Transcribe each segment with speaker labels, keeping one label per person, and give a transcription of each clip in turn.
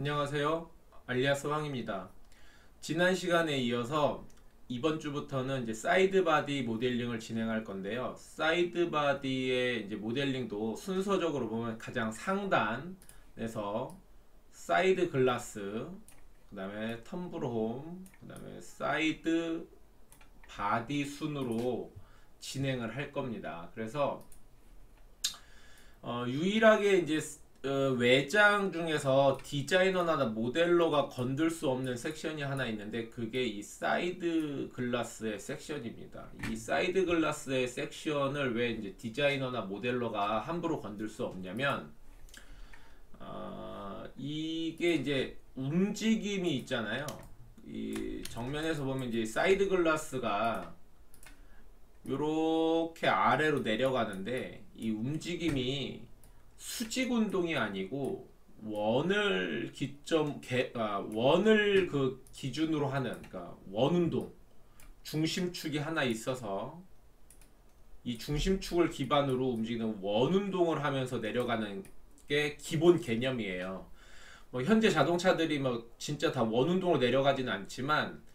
Speaker 1: 안녕하세요. 알리아스 황입니다. 지난 시간에 이어서 이번 주부터는 이제 사이드 바디 모델링을 진행할 건데요. 사이드 바디의 이제 모델링도 순서적으로 보면 가장 상단에서 사이드 글라스, 그 다음에 텀블홈, 그 다음에 사이드 바디 순으로 진행을 할 겁니다. 그래서 유일하게 이제 외장 중에서 디자이너나 모델러가 건들 수 없는 섹션이 하나 있는데 그게 이 사이드 글라스의 섹션입니다. 이 사이드 글라스의 섹션을 왜 이제 디자이너나 모델러가 함부로 건들 수 없냐면 이게 이제 움직임이 있잖아요. 이 정면에서 보면 이제 사이드 글라스가 이렇게 아래로 내려가는데 이 움직임이 수직 운동이 아니고 원을 그 기준으로 하는, 그러니까 원 운동, 중심축이 하나 있어서 이 중심축을 기반으로 움직이는 원 운동을 하면서 내려가는 게 기본 개념이에요. 뭐 현재 자동차들이 뭐 진짜 다 원 운동으로 내려가지는 않지만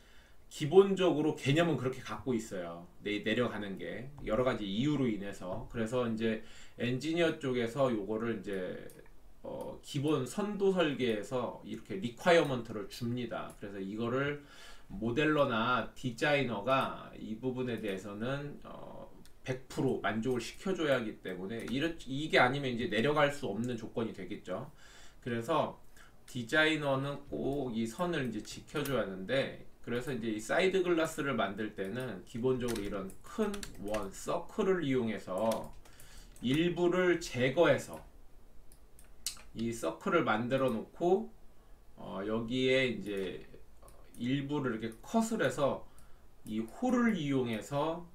Speaker 1: 기본적으로 개념은 그렇게 갖고 있어요. 내려가는 게 여러 가지 이유로 인해서. 그래서 이제 엔지니어 쪽에서 요거를 이제 기본 선도 설계에서 이렇게 리콰이어먼트를 줍니다. 그래서 이거를 모델러나 디자이너가 이 부분에 대해서는 100% 만족을 시켜줘야 하기 때문에 이게 아니면 이제 내려갈 수 없는 조건이 되겠죠. 그래서 디자이너는 꼭 이 선을 이제 지켜줘야 하는데, 그래서 이제 이 사이드 글라스를 만들 때는 기본적으로 이런 큰 원, 서클을 이용해서 일부를 제거해서 이 서클을 만들어 놓고 여기에 이제 일부를 이렇게 컷을 해서 이 홀을 이용해서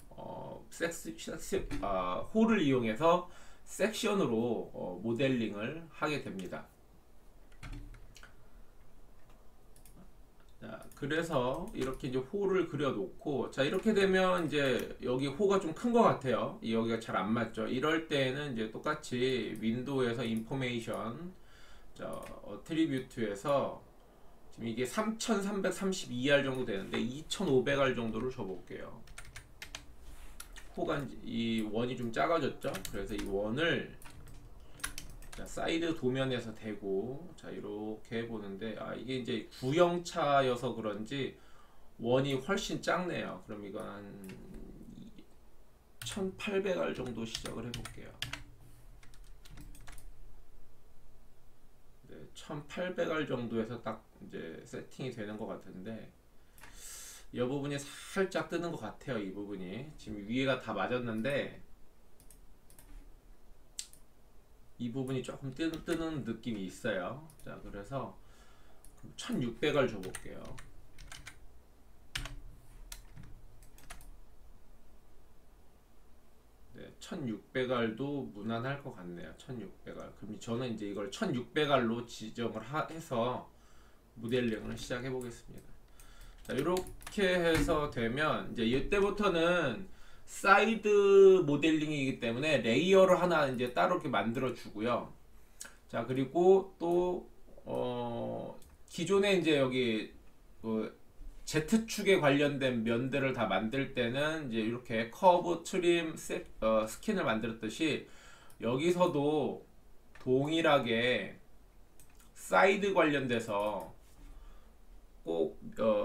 Speaker 1: 홀을 이용해서 섹션으로 모델링을 하게 됩니다. 자, 그래서 이렇게 이제 호를 그려 놓고, 자, 이렇게 되면 이제 여기 호가 좀 큰 것 같아요. 여기가 잘 안 맞죠. 이럴 때는 이제 똑같이 윈도우에서 인포메이션, 어트리뷰트에서 지금 이게 3332R 정도 되는데 2500R 정도를 줘볼게요. 호가 이 원이 좀 작아졌죠. 그래서 이 원을 자, 사이드 도면에서 대고, 자, 이렇게 보는데, 이게 이제 구형차여서 그런지 원이 훨씬 작네요. 그럼 이건 한 1800R 정도 시작을 해볼게요. 네, 1800R 정도에서 딱 이제 세팅이 되는 것 같은데, 이 부분이 살짝 뜨는 것 같아요. 이 부분이 지금 위에가 다 맞았는데 이 부분이 조금 뜨는 느낌이 있어요. 자, 그래서 1600R 줘볼게요. 네, 1600R도 무난할 것 같네요. 1600R. 그럼 저는 이제 이걸 1600R로 지정을 해서 모델링을 시작해 보겠습니다. 자, 이렇게 해서 되면 이제 이때부터는 사이드 모델링이기 때문에 레이어를 하나 이제 따로 이렇게 만들어 주고요. 자, 그리고 또 기존에 이제 여기 Z축에 관련된 면들을 다 만들 때는 이제 이렇게 커브, 트림, 스킨을 만들었듯이 여기서도 동일하게 사이드 관련돼서 꼭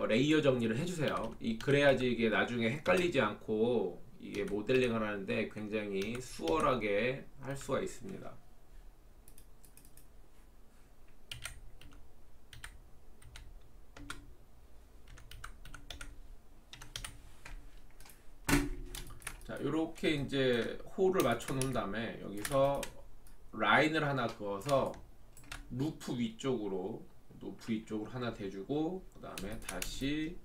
Speaker 1: 레이어 정리를 해주세요. 그래야지 이게 나중에 헷갈리지 않고 이게 모델링을 하는데 굉장히 수월하게 할 수가 있습니다. 자, 이렇게 이제 홀을 맞춰 놓은 다음에 여기서 라인을 하나 그어서 루프 위쪽으로 하나 대주고, 그 다음에 다시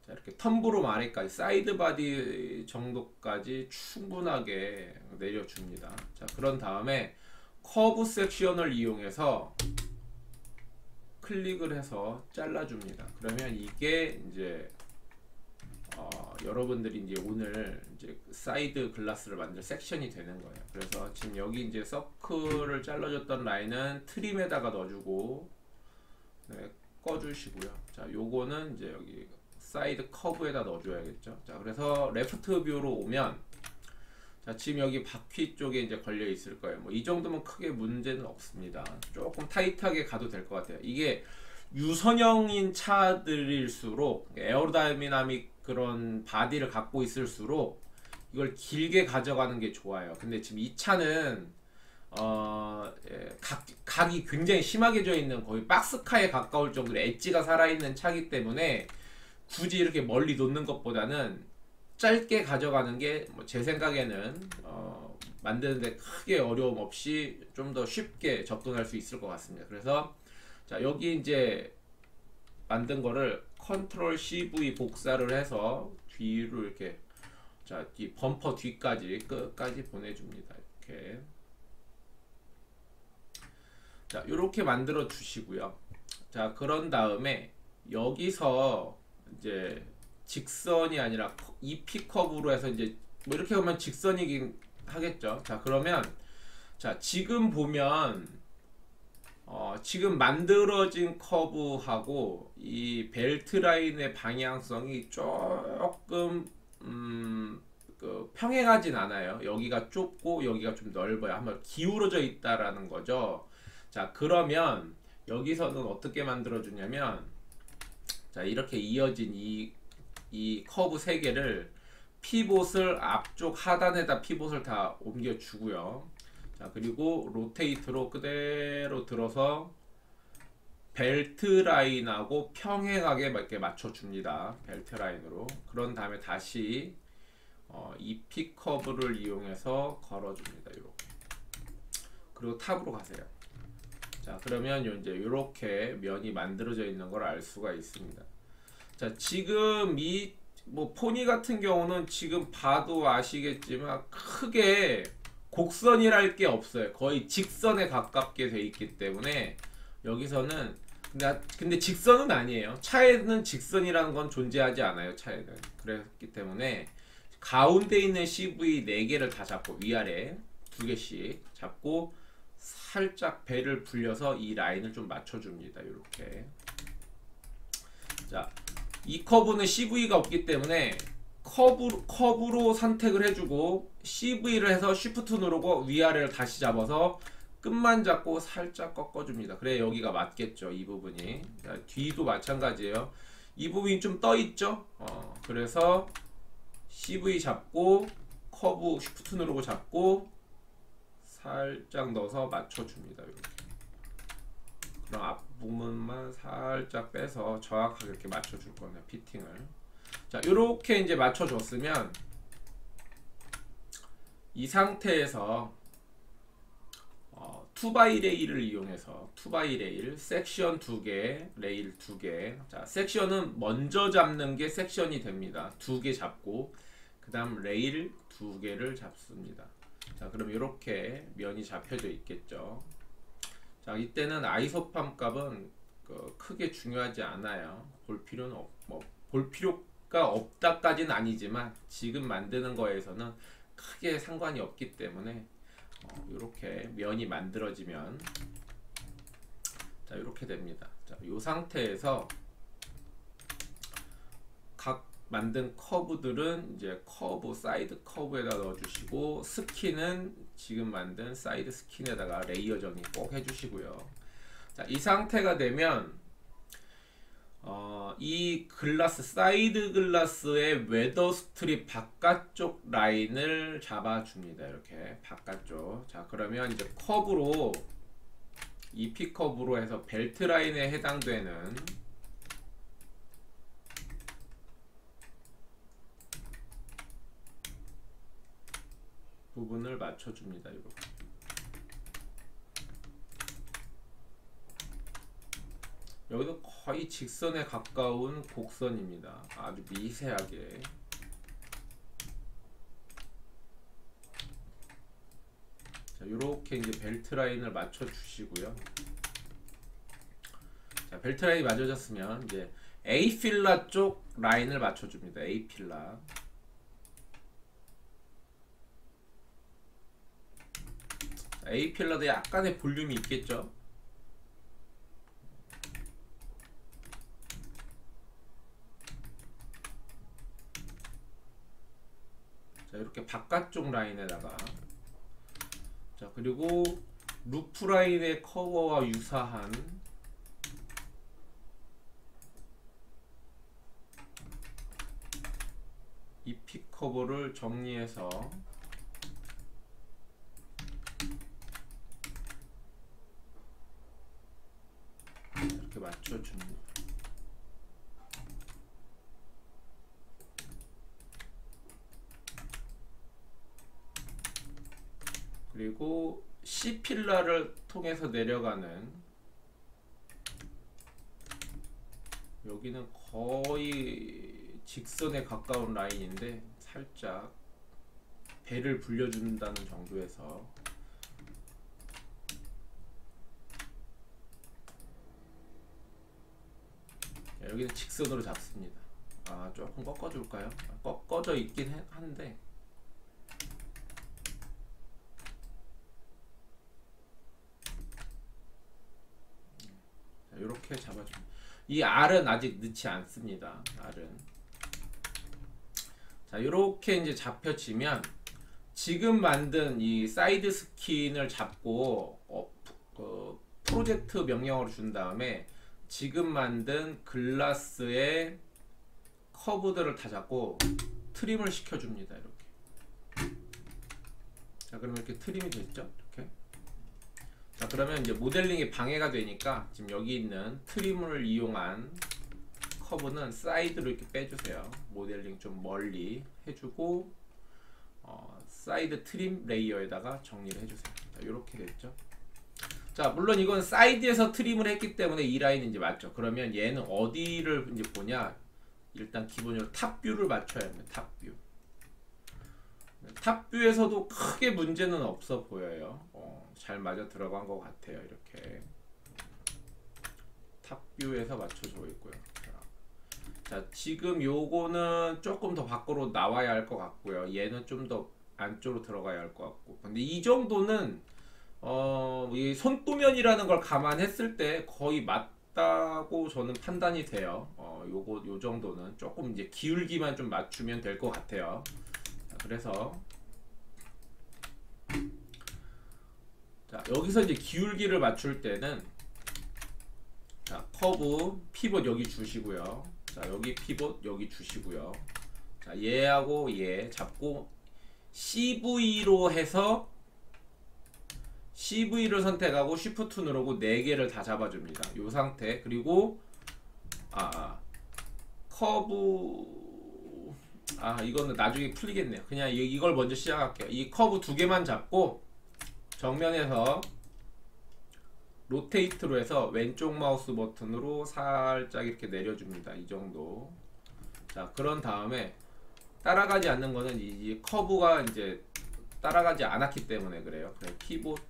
Speaker 1: 자, 이렇게 텀브로 아래까지 사이드 바디 정도까지 충분하게 내려줍니다. 자, 그런 다음에 커브 섹션을 이용해서 클릭을 해서 잘라줍니다. 그러면 이게 이제 여러분들이 이제 오늘 이제 사이드 글라스를 만들 섹션이 되는 거예요. 그래서 지금 여기 이제 서클을 잘라줬던 라인은 트림에다가 넣어주고, 네, 꺼주시고요. 자, 요거는 이제 여기 사이드 커브에다 넣어줘야겠죠. 자, 그래서 레프트 뷰로 오면, 자, 지금 여기 바퀴 쪽에 이제 걸려 있을 거예요. 뭐 이 정도면 크게 문제는 없습니다. 조금 타이트하게 가도 될 것 같아요. 이게 유선형인 차들일수록 에어로다이나믹 그런 바디를 갖고 있을수록 이걸 길게 가져가는 게 좋아요. 근데 지금 이 차는 각이 굉장히 심하게 져 있는 거의 박스카에 가까울 정도로 엣지가 살아있는 차기 때문에 굳이 이렇게 멀리 놓는 것보다는 짧게 가져가는 게 제 생각에는 만드는데 크게 어려움 없이 좀 더 쉽게 접근할 수 있을 것 같습니다. 그래서 자, 여기 이제 만든 거를 컨트롤 CV 복사를 해서 뒤로 이렇게, 자, 이 범퍼 뒤까지 끝까지 보내줍니다. 이렇게. 자, 이렇게 만들어 주시고요. 자, 그런 다음에 여기서 이제 직선이 아니라 EP 커브로 해서 이제 뭐 이렇게 보면 직선이긴 하겠죠. 자, 그러면 자, 지금 보면 지금 만들어진 커브하고 이 벨트 라인의 방향성이 조금 평행하진 않아요. 여기가 좁고 여기가 좀 넓어요. 한번 기울어져 있다라는 거죠. 자, 그러면 여기서는 어떻게 만들어 주냐면, 자, 이렇게 이어진 이 커브 3개를 피봇을 앞쪽 하단에다 피봇을 다 옮겨 주고요. 자, 그리고 로테이트로 그대로 들어서 벨트 라인하고 평행하게 이렇게 맞춰줍니다. 벨트 라인으로. 그런 다음에 다시 이 피 커브를 이용해서 걸어줍니다. 이렇게. 그리고 탑으로 가세요. 자, 그러면 이제 이렇게 면이 만들어져 있는 걸 알 수가 있습니다. 자, 지금 이 뭐 포니 같은 경우는 지금 봐도 아시겠지만 크게 곡선이랄 게 없어요. 거의 직선에 가깝게 돼 있기 때문에 여기서는 근데 직선은 아니에요. 차에는 직선이라는 건 존재하지 않아요. 차에는. 그랬기 때문에 가운데 있는 CV 4개를 다 잡고 위아래 2개씩 잡고 살짝 배를 불려서 이 라인을 좀 맞춰줍니다. 이렇게. 자, 이 커브는 CV가 없기 때문에 커브로 선택을 해주고 CV를 해서 쉬프트 누르고 위아래를 다시 잡아서 끝만 잡고 살짝 꺾어줍니다. 그래 여기가 맞겠죠. 이 부분이. 자, 뒤도 마찬가지예요. 이 부분이 좀 떠있죠. 그래서 CV 잡고 커브 쉬프트 누르고 잡고 살짝 넣어서 맞춰줍니다. 이렇게. 그럼 앞부분만 살짝 빼서 정확하게 이렇게 맞춰줄 거네요. 피팅을. 자, 이렇게 이제 맞춰줬으면 이 상태에서 2x 레일을 이용해서 2x 레일, 섹션 2개, 레일 2개. 자, 섹션은 먼저 잡는 게 섹션이 됩니다. 2개 잡고 그 다음 레일 2개를 잡습니다. 자, 그럼 이렇게 면이 잡혀져 있겠죠. 자, 이때는 아이소팜 값은 크게 중요하지 않아요. 볼 필요는 볼 필요가 없다까지는 아니지만 지금 만드는 거에서는 크게 상관이 없기 때문에 이렇게 면이 만들어지면 자, 이렇게 됩니다. 자, 이 상태에서 각 만든 커브들은 이제 커브 사이드 커브에다 넣어주시고 스킨은 지금 만든 사이드 스킨에다가 레이어 정리 꼭 해주시고요. 자, 이 상태가 되면 이 글라스 사이드 글라스의 웨더 스트립 바깥쪽 라인을 잡아줍니다. 이렇게 바깥쪽. 자, 그러면 이제 커브로 EP 커브로 해서 벨트 라인에 해당되는 부분을 맞춰줍니다. 이렇게. 여기도 거의 직선에 가까운 곡선입니다. 아주 미세하게. 자, 이렇게 이제 벨트 라인을 맞춰 주시고요. 자, 벨트 라인이 맞춰졌으면 이제 A 필라 쪽 라인을 맞춰줍니다. A 필라. A 필라도 약간의 볼륨이 있겠죠. 자, 이렇게 바깥쪽 라인에다가, 자, 그리고 루프 라인의 커버와 유사한 이 픽 커버를 정리해서 이렇게 맞춰줍니다. 그리고 C 필라를 통해서 내려가는, 여기는 거의 직선에 가까운 라인인데 살짝 배를 불려준다는 정도에서 여기는 직선으로 잡습니다. 아, 조금 꺾어줄까요? 꺾어져 있긴 한데, 이렇게 잡아줍니다. 이 R은 아직 넣지 않습니다. R은. 자, 이렇게 이제 잡혀지면 지금 만든 이 사이드 스킨을 잡고 프로젝트 명령어를 준 다음에 지금 만든 글라스의 커브들을 다 잡고 트림을 시켜줍니다. 이렇게. 자, 그러면 이렇게 트림이 됐죠? 이렇게. 자, 그러면 이제 모델링이 방해가 되니까 지금 여기 있는 트림을 이용한 커브는 사이드로 이렇게 빼주세요. 모델링 좀 멀리 해주고 사이드 트림 레이어에다가 정리를 해주세요. 자, 이렇게 됐죠. 자, 물론 이건 사이드에서 트림을 했기 때문에 이 라인은 이제 맞죠. 그러면 얘는 어디를 이제 보냐? 일단 기본적으로 탑뷰를 맞춰야 합니다. 탑뷰. 탑뷰에서도 크게 문제는 없어 보여요. 잘 맞아 들어간 것 같아요. 이렇게 탑뷰에서 맞춰주고 있고요. 자, 지금 요거는 조금 더 밖으로 나와야 할 것 같고요. 얘는 좀 더 안쪽으로 들어가야 할 것 같고. 근데 이 정도는 이 손도면이라는 걸 감안했을 때 거의 맞다고 저는 판단이 돼요. 요 정도는 조금 이제 기울기만 좀 맞추면 될 것 같아요. 자, 그래서 자, 여기서 이제 기울기를 맞출 때는, 자, 커브 피봇 여기 주시고요. 자, 여기 피봇 여기 주시고요. 자, 얘하고 얘 잡고 CV로 해서 CV를 선택하고 Shift 누르고 4개를 다 잡아줍니다. 요 상태. 그리고 커브, 이거는 나중에 풀리겠네요. 그냥 이걸 먼저 시작할게요. 이 커브 2개만 잡고 정면에서 로테이트로 해서 왼쪽 마우스 버튼으로 살짝 이렇게 내려줍니다. 이 정도. 자, 그런 다음에 따라가지 않는 거는 이 커브가 이제 따라가지 않았기 때문에 그래요. 그래, 키보드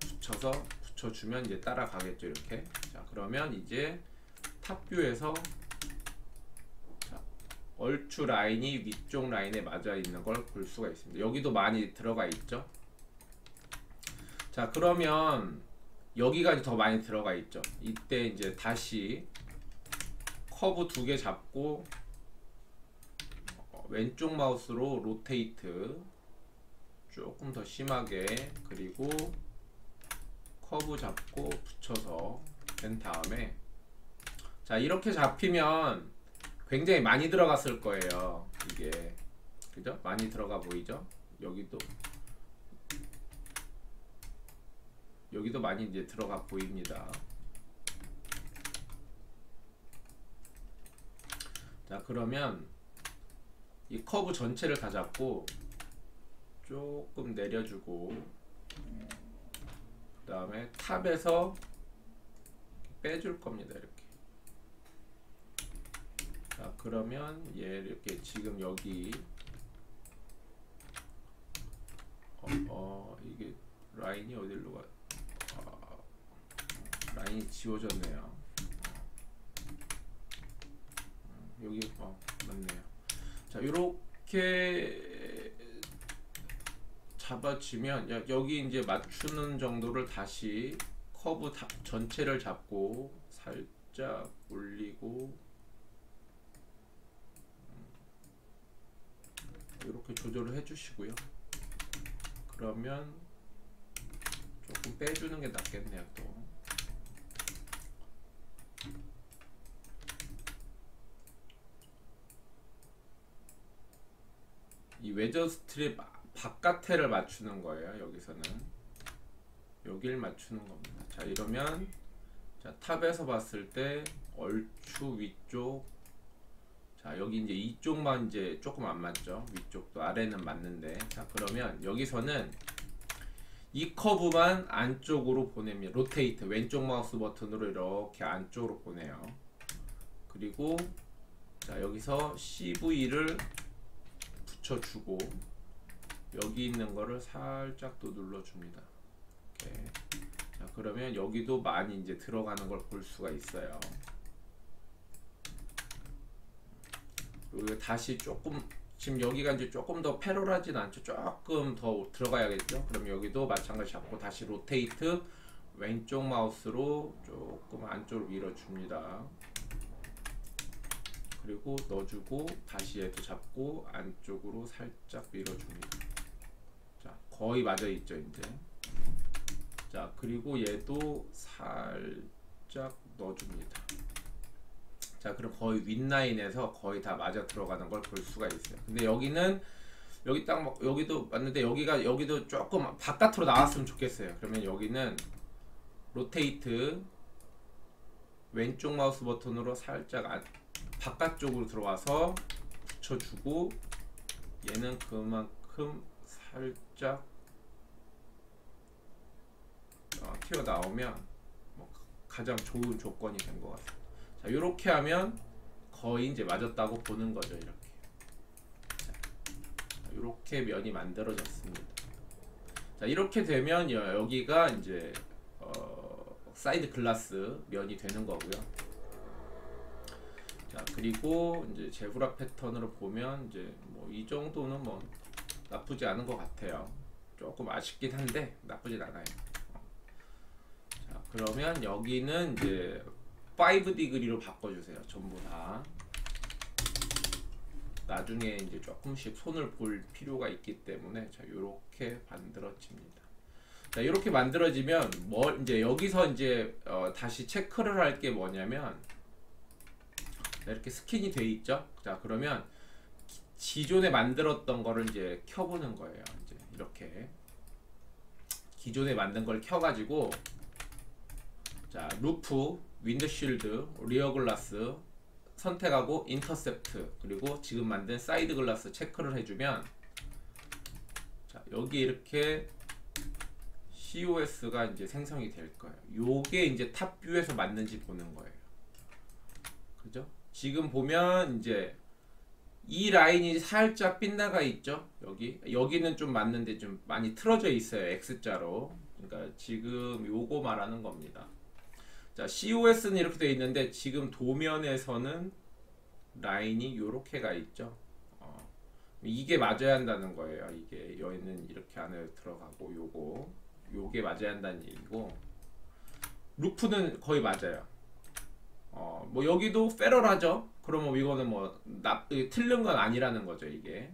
Speaker 1: 붙여주면 이제 따라가겠죠. 이렇게. 자, 그러면 이제 탑뷰에서 얼추 라인이 위쪽 라인에 맞아 있는 걸 볼 수가 있습니다. 여기도 많이 들어가 있죠. 자, 그러면 여기가 더 많이 들어가 있죠. 이때 이제 다시 커브 2개 잡고 왼쪽 마우스로 로테이트 조금 더 심하게, 그리고 커브 잡고 붙여서 된 다음에, 자, 이렇게 잡히면 굉장히 많이 들어갔을 거예요. 이게 그죠? 많이 들어가 보이죠? 여기도 많이 이제 들어가 보입니다. 자, 그러면 이 커브 전체를 다 잡고 조금 내려주고, 그 다음에 탑에서 빼줄 겁니다. 이렇게. 자, 그러면 얘 이렇게 지금 여기 이게 라인이 어디로 가? 라인이 지워졌네요. 여기 맞네요. 자, 요렇게 잡아주면 여기 이제 맞추는 정도를 다시 커브 전체를 잡고 살짝 올리고 이렇게 조절을 해주시고요. 그러면 조금 빼주는 게 낫겠네요. 또 이 웨저 스트립 바깥에를 맞추는 거예요. 여기서는 여길 맞추는 겁니다. 자, 이러면 자, 탑에서 봤을 때 얼추 위쪽, 자 여기 이제 이쪽만 이제 조금 안 맞죠. 위쪽도 아래는 맞는데, 자 그러면 여기서는 이 커브만 안쪽으로 보냅니다. 로테이트 왼쪽 마우스 버튼으로 이렇게 안쪽으로 보내요. 그리고 자 여기서 CV를 붙여주고 여기 있는 거를 살짝 또 눌러줍니다. 이렇게. 자 그러면 여기도 많이 이제 들어가는 걸 볼 수가 있어요. 그리고 다시 조금, 지금 여기가 이제 조금 더 패러하진 않죠. 조금 더 들어가야겠죠. 그럼 여기도 마찬가지 잡고 다시 로테이트 왼쪽 마우스로 조금 안쪽으로 밀어줍니다. 그리고 넣어주고 다시 얘도 잡고 안쪽으로 살짝 밀어줍니다. 자 거의 맞아 있죠 이제. 자 그리고 얘도 살짝 넣어줍니다. 자 그럼 거의 윗라인에서 거의 다 맞아 들어가는 걸 볼 수가 있어요. 근데 여기는 여기 딱 여기도 맞는데 여기도 조금 바깥으로 나왔으면 좋겠어요. 그러면 여기는 로테이트 왼쪽 마우스 버튼으로 살짝 바깥쪽으로 들어와서 붙여주고 얘는 그만큼 살짝 튀어나오면 가장 좋은 조건이 된 것 같아요. 자, 이렇게 하면 거의 이제 맞았다고 보는 거죠. 이렇게. 자, 이렇게 면이 만들어졌습니다. 자, 이렇게 되면 여기가 이제 사이드 글라스 면이 되는 거고요. 자, 그리고 이제 제브라 패턴으로 보면 이제 뭐 이 정도는 뭐 나쁘지 않은 것 같아요. 조금 아쉽긴 한데 나쁘진 않아요. 자, 그러면 여기는 이제 5디그리로 바꿔주세요. 전부 다. 나중에 이제 조금씩 손을 볼 필요가 있기 때문에 자 요렇게 만들어집니다. 자 이렇게 만들어지면 뭐 이제 여기서 이제 다시 체크를 할 게 뭐냐면 이렇게 스킨이 돼 있죠. 자 그러면 기존에 만들었던 거를 이제 켜보는 거예요. 이제 이렇게 기존에 만든 걸 켜가지고 자 루프 윈드쉴드, 리어 글라스 선택하고 인터셉트 그리고 지금 만든 사이드 글라스 체크를 해주면 자 여기 이렇게 COS가 이제 생성이 될 거예요. 요게 이제 탑 뷰에서 맞는지 보는 거예요. 그죠? 지금 보면 이제 이 라인이 살짝 빗나가 있죠. 여기는 좀 맞는데 좀 많이 틀어져 있어요. X자로. 그러니까 지금 요거 말하는 겁니다. 자, COS는 이렇게 되어 있는데 지금 도면에서는 라인이 요렇게 가 있죠. 이게 맞아야 한다는 거예요. 이게 여기는 이렇게 안에 들어가고 요게 맞아야 한다는 얘기고 루프는 거의 맞아요. 뭐 여기도 페럴하죠. 그러면 이거는 뭐 틀린 건 아니라는 거죠. 이게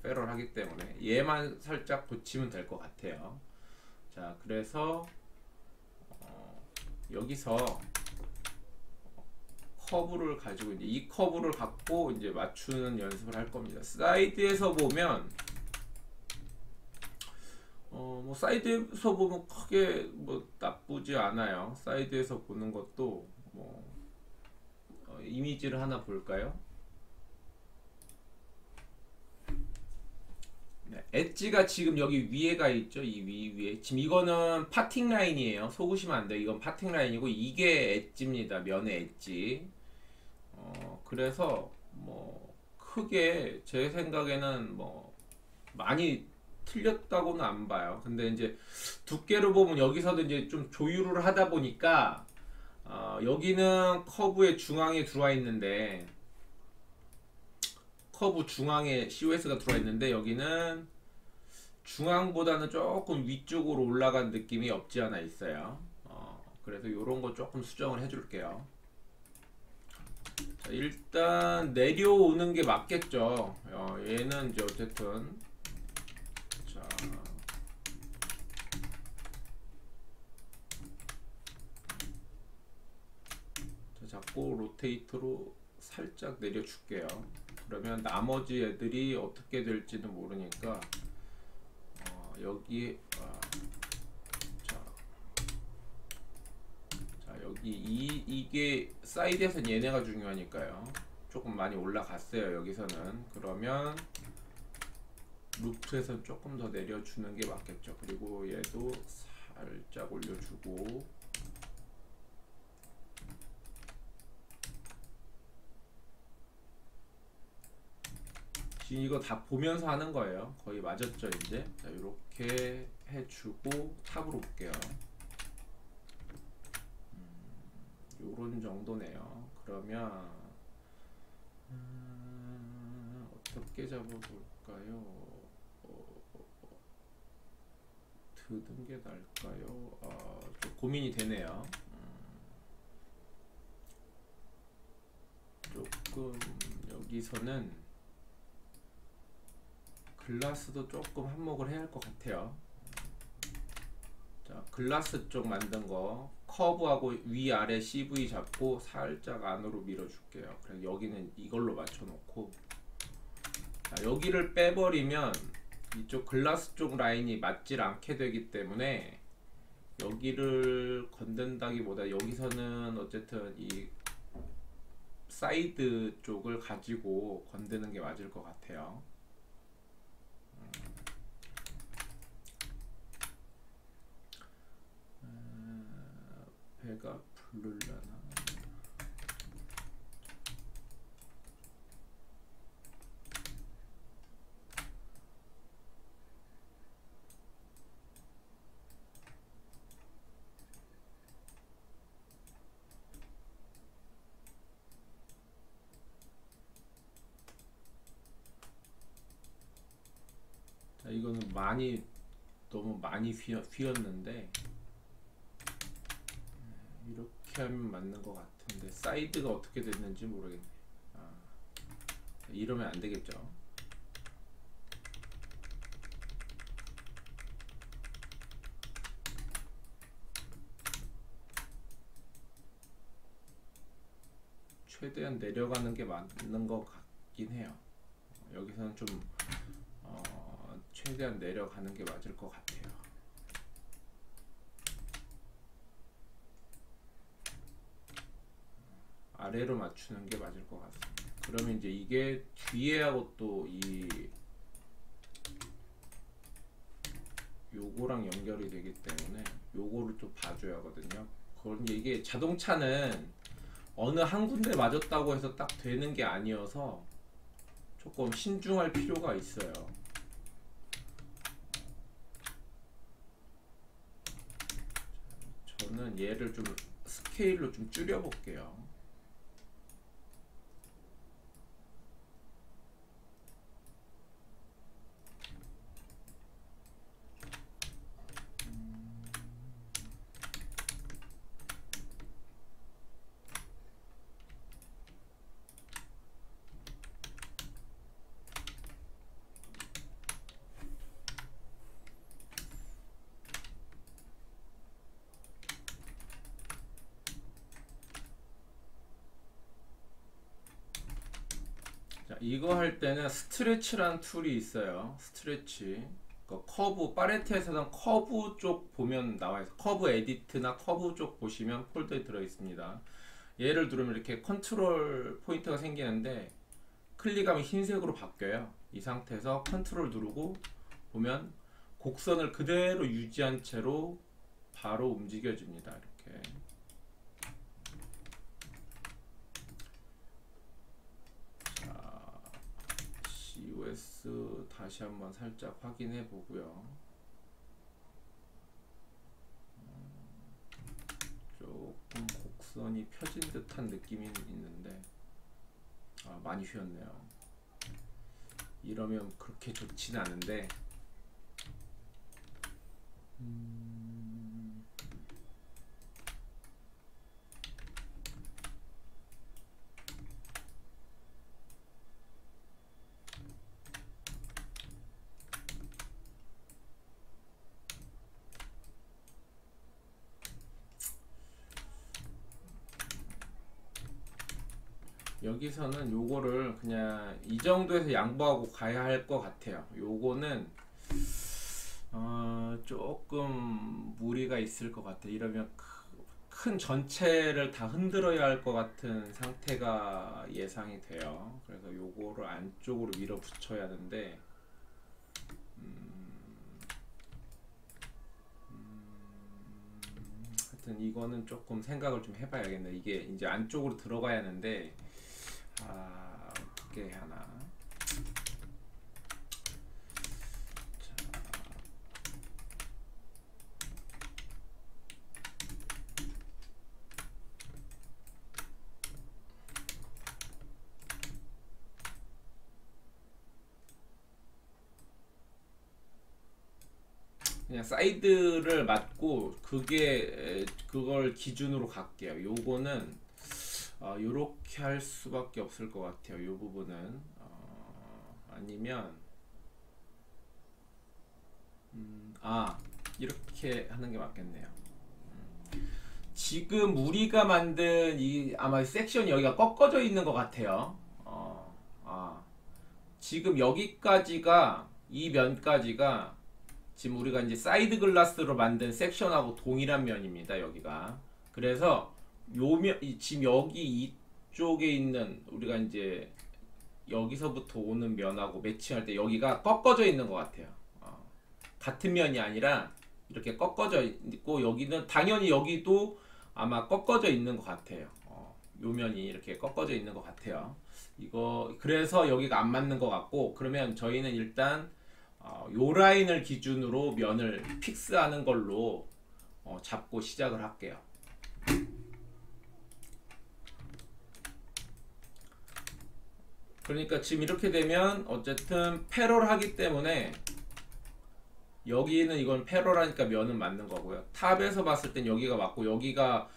Speaker 1: 페럴하기 때문에 얘만 살짝 고치면 될 것 같아요. 자, 그래서 여기서 커브를 가지고 이제 이 커브를 갖고 이제 맞추는 연습을 할 겁니다. 사이드에서 보면 뭐 사이드에서 보면 크게 뭐 나쁘지 않아요. 사이드에서 보는 것도 뭐 이미지를 하나 볼까요? 네, 엣지가 지금 여기 위에가 있죠. 이 위에 지금 이거는 파팅 라인이에요. 속으시면 안 돼요. 이건 파팅 라인이고 이게 엣지입니다. 면의 엣지. 그래서 뭐 크게 제 생각에는 뭐 많이 틀렸다고는 안 봐요. 근데 이제 두께로 보면 여기서도 이제 좀 조율을 하다 보니까 여기는 커브의 중앙에 들어와 있는데 커브 중앙에 COS가 들어와 있는데 여기는 중앙보다는 조금 위쪽으로 올라간 느낌이 없지 않아 있어요. 그래서 이런 거 조금 수정을 해줄게요. 자, 일단 내려오는 게 맞겠죠. 얘는 이제 어쨌든 자, 자꾸 로테이트로 살짝 내려줄게요. 그러면 나머지 애들이 어떻게 될지는 모르니까 여기 자 여기 이게 사이드에서는 얘네가 중요하니까요. 조금 많이 올라갔어요 여기서는. 그러면 루프에서 조금 더 내려주는 게 맞겠죠. 그리고 얘도 살짝 올려주고 지금 이거 다 보면서 하는 거예요. 거의 맞았죠 이제. 자 이렇게 해주고 탑으로 볼게요. 요런 정도네요. 그러면 어떻게 잡아볼까요? 드는 게 나을까요? 좀 고민이 되네요. 조금 여기서는 글라스도 조금 한몫을 해야 할 것 같아요. 자, 글라스 쪽 만든 거 커브하고 위아래 CV 잡고 살짝 안으로 밀어줄게요. 그래서 여기는 이걸로 맞춰놓고 자, 여기를 빼버리면 이쪽 글라스 쪽 라인이 맞질 않게 되기 때문에 여기를 건든다기보다 여기서는 어쨌든 이 사이드 쪽을 가지고 건드는 게 맞을 것 같아요. 배가 부르려나? 자, 이거는 너무 많이 휘었는데 이렇게 하면 맞는 것 같은데 사이드가 어떻게 됐는지 모르겠네. 이러면 안 되겠죠. 최대한 내려가는 게 맞는 것 같긴 해요. 여기서는 좀 최대한 내려가는 게 맞을 것 같아요. 아래로 맞추는 게 맞을 것 같습니다. 그러면 이제 이게 뒤에하고 또 요거랑 연결이 되기 때문에 요거를 또 봐줘야 하거든요. 그건 이게 자동차는 어느 한 군데 맞았다고 해서 딱 되는 게 아니어서 조금 신중할 필요가 있어요. 저는 얘를 좀 스케일로 좀 줄여 볼게요. 이거 할 때는 스트레치라는 툴이 있어요. 스트레치. 커브, 파레트에서는 커브 쪽 보면 나와요. 커브 에디트나 커브 쪽 보시면 폴더에 들어 있습니다. 얘를 누르면 이렇게 컨트롤 포인트가 생기는데 클릭하면 흰색으로 바뀌어요. 이 상태에서 컨트롤 누르고 보면 곡선을 그대로 유지한 채로 바로 움직여집니다. 이렇게. COS 다시 한번 살짝 확인해 보고요. 조금 곡선이 펴진 듯한 느낌이 있는데 많이 휘었네요. 이러면 그렇게 좋지는 않은데 여기서는 요거를 그냥 이 정도에서 양보하고 가야 할 것 같아요. 요거는 조금 무리가 있을 것 같아요. 이러면 큰 전체를 다 흔들어야 할 것 같은 상태가 예상이 돼요. 그래서 요거를 안쪽으로 밀어붙여야 하는데 하여튼 이거는 조금 생각을 좀 해봐야겠네. 이게 이제 안쪽으로 들어가야 하는데 어떻게 하나. 그냥 사이드를 맞고 그걸 기준으로 갈게요. 요거는 요렇게 할 수밖에 없을 것 같아요. 요 부분은 아니면 이렇게 하는 게 맞겠네요. 지금 우리가 만든 이 아마 섹션이 여기가 꺾어져 있는 것 같아요. 지금 여기까지가 이 면까지가 지금 우리가 이제 사이드 글라스로 만든 섹션하고 동일한 면입니다. 여기가. 그래서 지금 여기 이쪽에 있는 우리가 이제 여기서부터 오는 면하고 매칭할 때 여기가 꺾어져 있는 것 같아요. 같은 면이 아니라 이렇게 꺾어져 있고 여기는 당연히 여기도 아마 꺾어져 있는 것 같아요. 요 면이 이렇게 꺾어져 있는 것 같아요. 이거 그래서 여기가 안 맞는 것 같고 그러면 저희는 일단 요 라인을 기준으로 면을 픽스하는 걸로 잡고 시작을 할게요. 그러니까 지금 이렇게 되면 어쨌든 패러를 하기 때문에 여기는 이건 패러라니까 면은 맞는 거고요. 탑에서 봤을 땐 여기가 맞고 여기가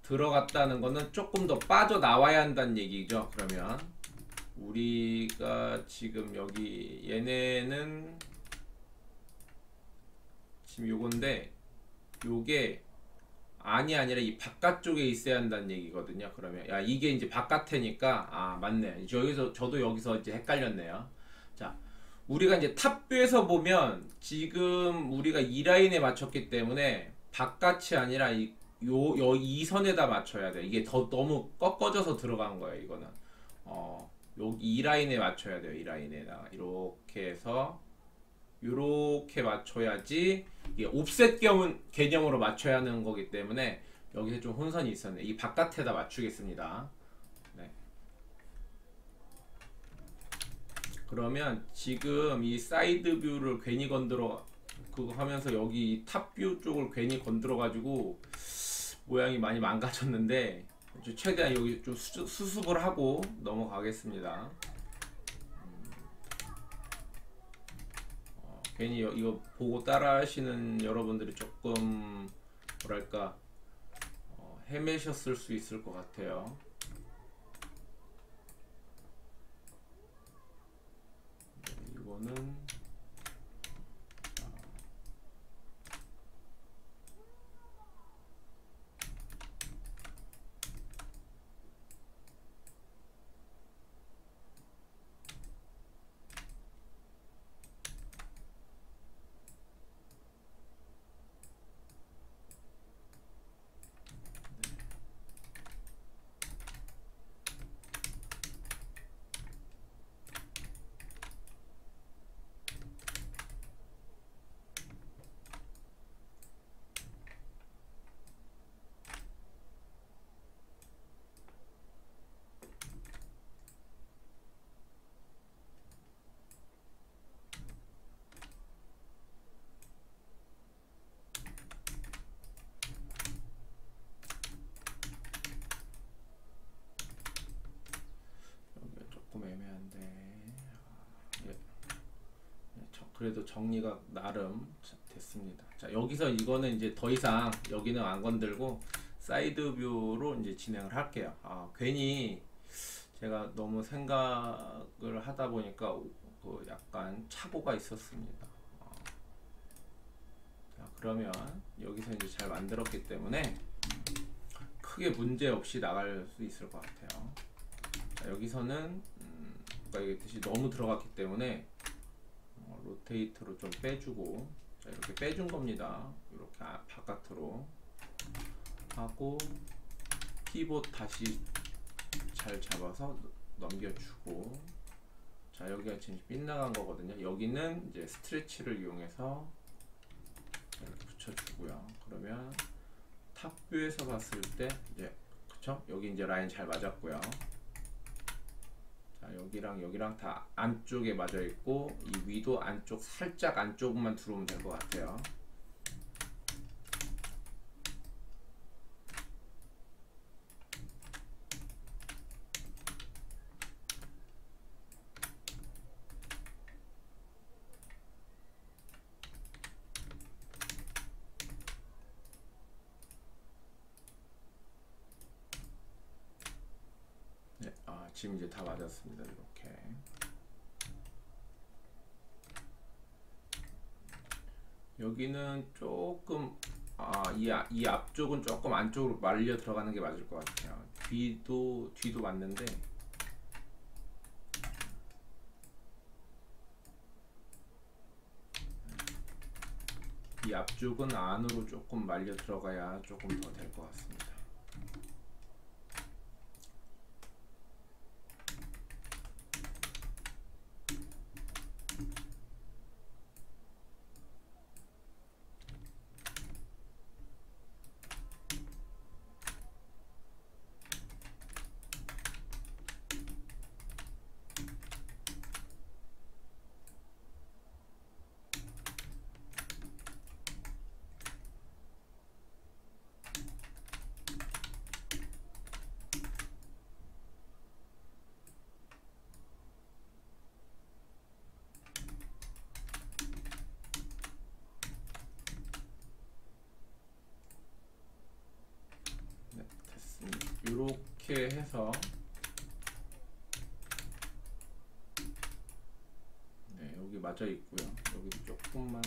Speaker 1: 들어갔다는 거는 조금 더 빠져나와야 한다는 얘기죠. 그러면 우리가 지금 여기 얘네는 지금 요건데 요게 안이 아니라 이 바깥쪽에 있어야 한다는 얘기거든요. 그러면 야 이게 이제 바깥에니까 맞네. 저도 여기서 이제 헷갈렸네요. 자, 우리가 이제 탑뷰에서 보면 지금 우리가 이 라인에 맞췄기 때문에 바깥이 아니라 이 선에다 맞춰야 돼. 이게 너무 꺾어져서 들어간 거예요. 이거는 여기 이 라인에 맞춰야 돼요. 이 라인에다가 이렇게 해서 이렇게 맞춰야지 이게 옵셋 개념으로 맞춰야 하는 거기 때문에 여기서 좀 혼선이 있었네. 이 바깥에다 맞추겠습니다. 네. 그러면 지금 이 사이드 뷰를 괜히 건드려 그거 하면서 여기 탑뷰 쪽을 괜히 건드려 가지고 모양이 많이 망가졌는데 최대한 여기 좀 수습을 하고 넘어가겠습니다. 괜히 이거 보고 따라 하시는 여러분들이 조금 뭐랄까 헤매셨을 수 있을 것 같아요. 이거는 그래도 정리가 나름 됐습니다. 자, 여기서 이거는 이제 더 이상 여기는 안 건들고 사이드 뷰로 이제 진행을 할게요. 괜히 제가 너무 생각을 하다 보니까 그 약간 착오가 있었습니다. 자, 그러면 여기서 이제 잘 만들었기 때문에 크게 문제 없이 나갈 수 있을 것 같아요. 자, 여기서는 아까 얘기했듯이 너무 들어갔기 때문에 로테이트로 좀 빼주고, 자, 이렇게 빼준 겁니다. 이렇게 바깥으로 하고 피봇 다시 잘 잡아서 넘겨주고, 자, 여기가 지금 빗나간 거거든요. 여기는 이제 스트레치를 이용해서 이렇게 붙여주고요. 그러면 탑뷰에서 봤을 때 이제 그쵸? 여기 이제 라인 잘 맞았고요. 자, 여기랑 여기랑 다 안쪽에 맞아 있고, 이 위도 안쪽 살짝 안쪽만 들어오면 될 것 같아요. 네, 지금 이제 다 맞았습니다. 이렇게. 여기는 조금 이 앞쪽은 조금 안쪽으로 말려 들어가는 게 맞을 것 같아요. 뒤도 맞는데 이 앞쪽은 안으로 조금 말려 들어가야 조금 더 될 것 같습니다. 이렇게 해서 네, 여기 맞아 있고요. 여기 조금만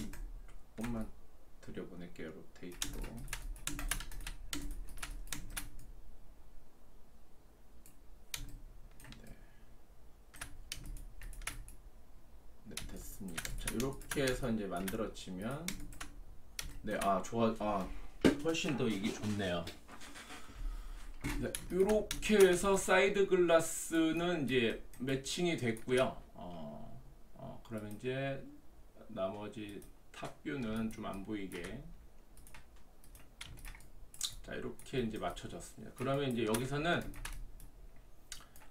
Speaker 1: 들여보낼게요. 로테이트로. 네, 됐습니다. 자, 이렇게 해서 이제 만들어지면 네, 훨씬 더 이게 좋네요. 네, 이렇게 해서 사이드 글라스는 이제 매칭이 됐고요. 그러면 이제 나머지 탑뷰는 좀 안 보이게, 자, 이렇게 이제 맞춰졌습니다. 그러면 이제 여기서는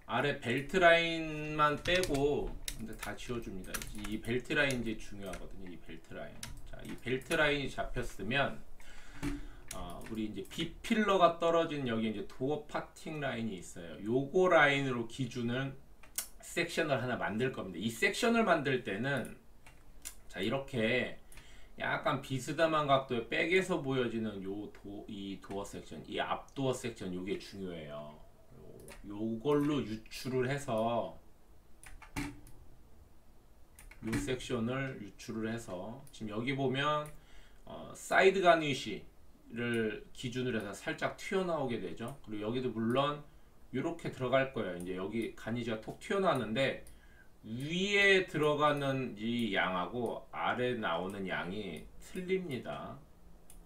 Speaker 1: 아래 벨트 라인만 빼고 근데 다 지워줍니다. 이 벨트 라인 이제 중요하거든요. 이 벨트 라인. 자, 이 벨트 라인이 잡혔으면 우리 이제 B필러가 떨어진 여기 이제 도어 파팅 라인이 있어요. 요거 라인으로 기준을 섹션을 하나 만들 겁니다. 이 섹션을 만들 때는 자, 이렇게 약간 비스듬한 각도의 백에서 보여지는 이 도어 섹션, 이 앞도어 섹션, 요게 중요해요. 요걸로 유출을 해서 요 섹션을 유출을 해서 지금 여기 보면 사이드 가니쉬를 기준으로 해서 살짝 튀어나오게 되죠. 그리고 여기도 물론 이렇게 들어갈 거예요. 이제 여기 가니쉬가 톡 튀어나왔는데 위에 들어가는 이 양하고 아래 나오는 양이 틀립니다.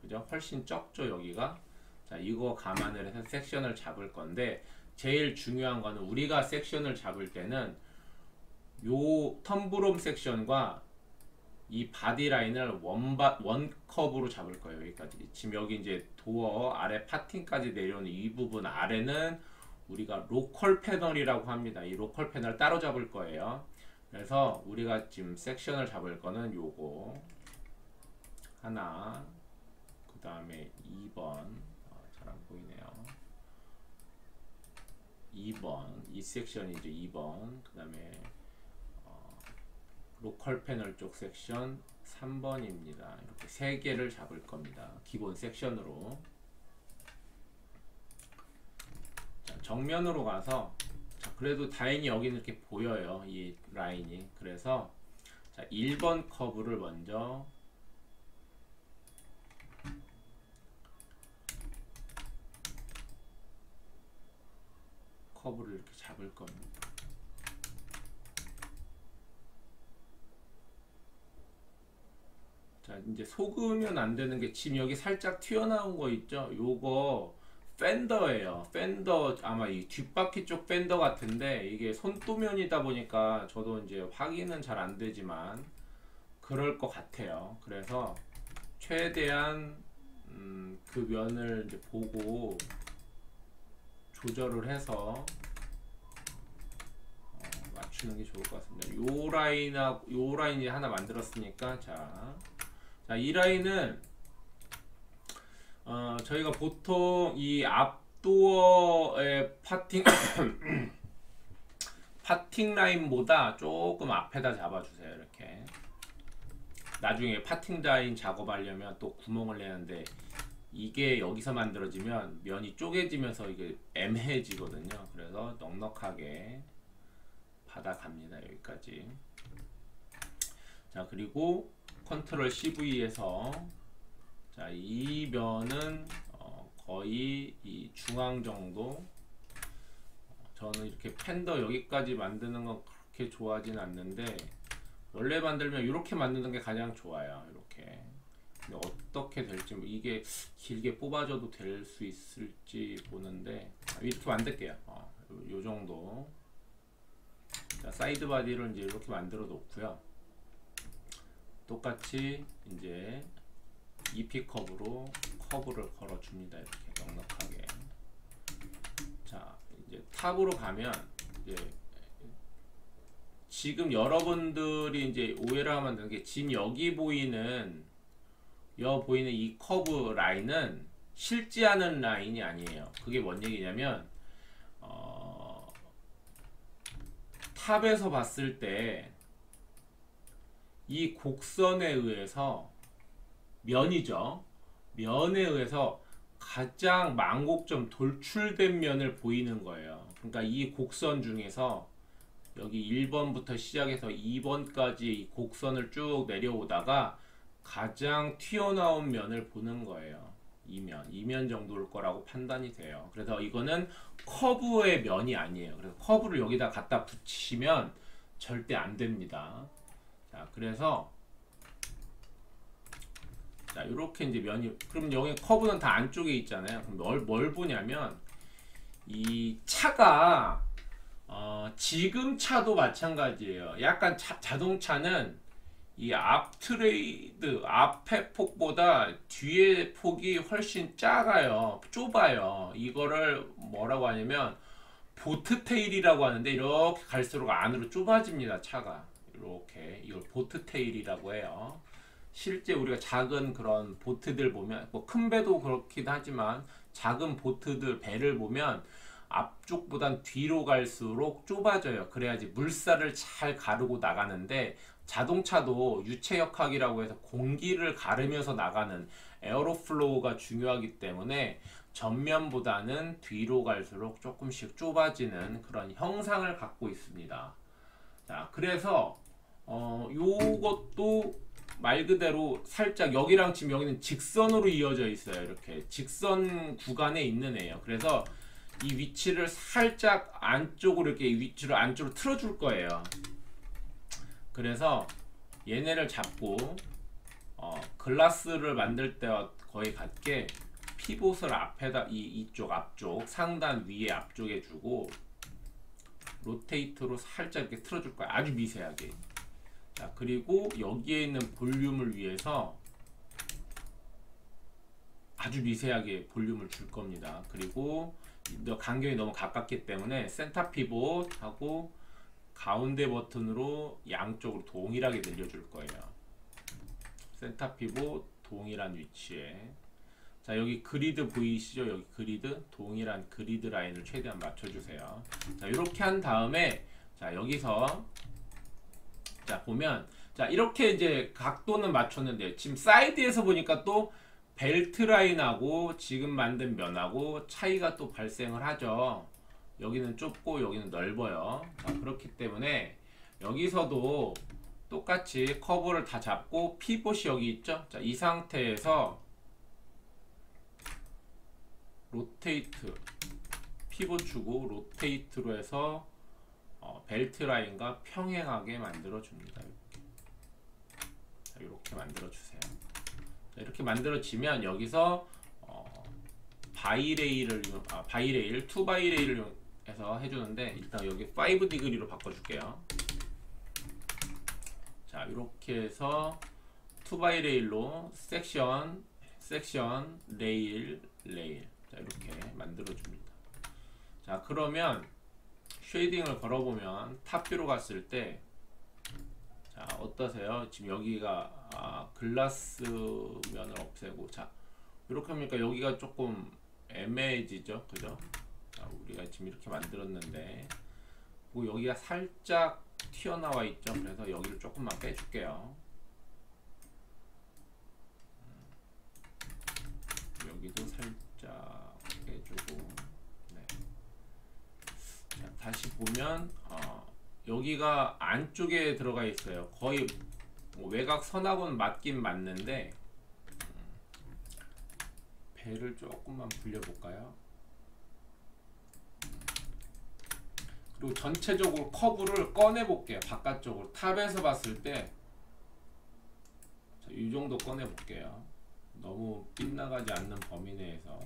Speaker 1: 그죠? 훨씬 적죠, 여기가. 자, 이거 감안을 해서 섹션을 잡을 건데, 제일 중요한 거는 우리가 섹션을 잡을 때는 요 텀브롬 섹션과 이 바디 라인을 원 컵으로 잡을 거예요. 여기까지. 지금 여기 이제 도어 아래 파팅까지 내려오는 이 부분 아래는 우리가 로컬 패널이라고 합니다. 이 로컬 패널 따로 잡을 거예요. 그래서 우리가 지금 섹션을 잡을 거는 요거 하나, 그 다음에 2번, 잘 안 보이네요. 2번, 이 섹션이 이제 2번, 그 다음에 로컬 패널 쪽 섹션 3번입니다. 이렇게 3개를 잡을 겁니다. 기본 섹션으로. 자, 정면으로 가서, 자, 그래도 다행히 여기는 이렇게 보여요. 이 라인이. 그래서 자, 1번 커브를 먼저 커브를 이렇게 잡을 겁니다. 자, 이제 속으면 안 되는 게 지금 여기 살짝 튀어나온 거 있죠? 요거 팬더예요. 팬더, 아마 이 뒷바퀴 쪽 팬더 같은데 이게 손도면이다 보니까 저도 이제 확인은 잘 안 되지만 그럴 것 같아요. 그래서 최대한 그 면을 이제 보고 조절을 해서 맞추는 게 좋을 것 같습니다. 요 라인이 하나 만들었으니까 자, 이 라인은 저희가 보통 이 앞도어의 파팅 파팅 라인보다 조금 앞에다 잡아주세요. 이렇게 나중에 파팅 라인 작업하려면 또 구멍을 내는데 이게 여기서 만들어지면 면이 쪼개지면서 이게 애매해지거든요. 그래서 넉넉하게 받아갑니다. 여기까지. 자, 그리고 컨트롤 CV에서 자, 이 면은 거의 이 중앙 정도. 저는 이렇게 팬더 여기까지 만드는 건 그렇게 좋아하진 않는데 원래 만들면 이렇게 만드는 게 가장 좋아요. 이렇게. 근데 어떻게 될지 이게 길게 뽑아줘도 될 수 있을지 보는데 이렇게 만들게요. 요 정도. 자, 사이드 바디를 이제 이렇게 만들어 놓고요. 똑같이 이제 EP 컵으로 커브를 걸어 줍니다. 이렇게 넉넉하게. 자, 이제 탑으로 가면 이제 지금 여러분들이 이제 오해를 하면 되는 게 지금 여기 보이는 이 커브 라인은 실지하는 라인이 아니에요. 그게 뭔 얘기냐면 탑에서 봤을 때 이 곡선에 의해서 면이죠. 면에 의해서 가장 망곡점 돌출된 면을 보이는 거예요. 그러니까 이 곡선 중에서 여기 1번부터 시작해서 2번까지 이 곡선을 쭉 내려오다가 가장 튀어나온 면을 보는 거예요. 이 면 정도일 거라고 판단이 돼요. 그래서 이거는 커브의 면이 아니에요. 그래서 커브를 여기다 갖다 붙이시면 절대 안 됩니다. 자, 그래서 자, 이렇게 이제 면이, 그럼 여기 커브는 다 안쪽에 있잖아요. 그럼 뭘 보냐면 이 차가 지금 차도 마찬가지예요. 약간 자동차는 이 앞 트레이드 앞에 폭보다 뒤에 폭이 훨씬 작아요. 좁아요. 이거를 뭐라고 하냐면 보트 테일이라고 하는데 이렇게 갈수록 안으로 좁아집니다. 차가 이렇게. 이걸 보트 테일이라고 해요. 실제 우리가 작은 그런 보트들 보면 뭐 큰 배도 그렇긴 하지만 작은 보트들 배를 보면 앞쪽보단 뒤로 갈수록 좁아져요. 그래야지 물살을 잘 가르고 나가는데 자동차도 유체역학이라고 해서 공기를 가르면서 나가는 에어로플로우가 중요하기 때문에 전면보다는 뒤로 갈수록 조금씩 좁아지는 그런 형상을 갖고 있습니다. 자, 그래서 요것도 말 그대로 살짝 여기랑 지금 여기는 직선으로 이어져 있어요. 이렇게 직선 구간에 있는 애예요. 그래서 이 위치를 살짝 안쪽으로 이렇게 위치를 안쪽으로 틀어줄 거예요. 그래서 얘네를 잡고 글라스를 만들 때와 거의 같게 피봇을 앞에다 이쪽 앞쪽 상단 위에 앞쪽에 주고 로테이트로 살짝 이렇게 틀어줄 거예요. 아주 미세하게. 자, 그리고 여기에 있는 볼륨을 위해서 아주 미세하게 볼륨을 줄 겁니다. 그리고 간격이 너무 가깝기 때문에 센터 피봇하고 가운데 버튼으로 양쪽으로 동일하게 늘려줄 거예요. 센터 피봇 동일한 위치에. 자, 여기 그리드 보이시죠? 여기 그리드, 동일한 그리드 라인을 최대한 맞춰주세요. 자, 이렇게 한 다음에 자, 여기서 자 보면 자 이렇게 이제 각도는 맞췄는데 지금 사이드에서 보니까 또 벨트 라인하고 지금 만든 면하고 차이가 또 발생을 하죠. 여기는 좁고 여기는 넓어요. 자, 그렇기 때문에 여기서도 똑같이 커브를 다 잡고 피봇이 여기 있죠. 자, 이 상태에서 로테이트 피봇 주고 로테이트로 해서 벨트 라인과 평행하게 만들어 줍니다. 이렇게 만들어 주세요. 자, 이렇게 만들어지면 여기서 바이레일을 바이레일 2바이레일을 이용해서 해주는데 일단 여기 5디그리로 바꿔줄게요. 자 이렇게 해서 2바이레일로 섹션 레일 자 이렇게 만들어줍니다. 자 그러면 쉐이딩을 걸어보면 탑뷰로 갔을 때 자 어떠세요? 지금 여기가 글라스 면을 없애고 자 이렇게 하니까 여기가 조금 애매해지죠, 그죠? 자, 우리가 지금 이렇게 만들었는데 뭐 여기가 살짝 튀어나와 있죠. 그래서 여기를 조금만 빼줄게요. 여기도 살짝 빼주고 네. 자, 다시 보면 여기가 안쪽에 들어가 있어요. 거의 뭐 외곽 선하고는 맞긴 맞는데 배를 조금만 불려볼까요? 그리고 전체적으로 커브를 꺼내볼게요. 바깥쪽으로 탑에서 봤을 때 이 정도 꺼내볼게요. 너무 빗나가지 않는 범위 내에서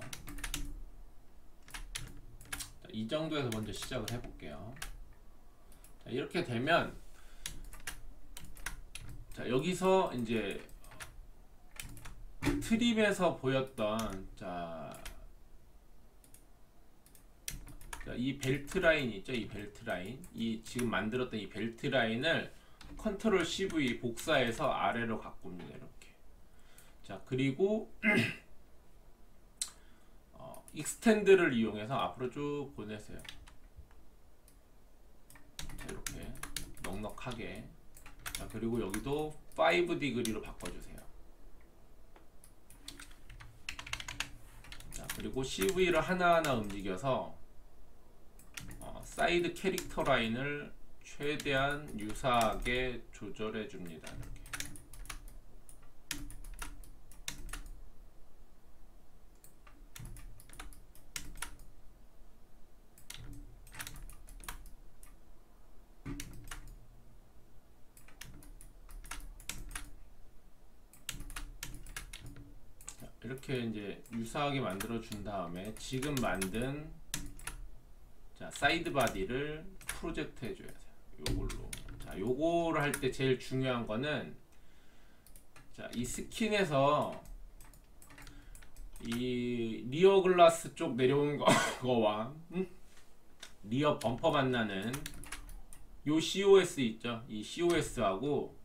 Speaker 1: 자, 이 정도에서 먼저 시작을 해볼게요. 자, 이렇게 되면 자, 여기서 이제 트림에서 보였던 이 벨트 라인 있죠? 이 벨트 라인, 이 지금 만들었던 이 벨트 라인을 컨트롤 CV 복사해서 아래로 갖고 옵니다. 이렇게. 자 그리고 익스텐드를 이용해서 앞으로 쭉 보내세요. 자, 이렇게 넉넉하게. 자 그리고 여기도 5디그리로 바꿔주세요. 자 그리고 CV를 하나하나 움직여서 사이드 캐릭터 라인을 최대한 유사하게 조절해 줍니다. 이렇게. 이렇게 이제 유사하게 만들어 준 다음에 지금 만든 자 사이드 바디를 프로젝트 해줘야 돼요. 요걸로. 자 요거를 할 때 제일 중요한 거는 자 이 스킨에서 이 리어 글라스 쪽 내려오는 거와 리어 범퍼 만나는 요 COS 있죠? 이 COS하고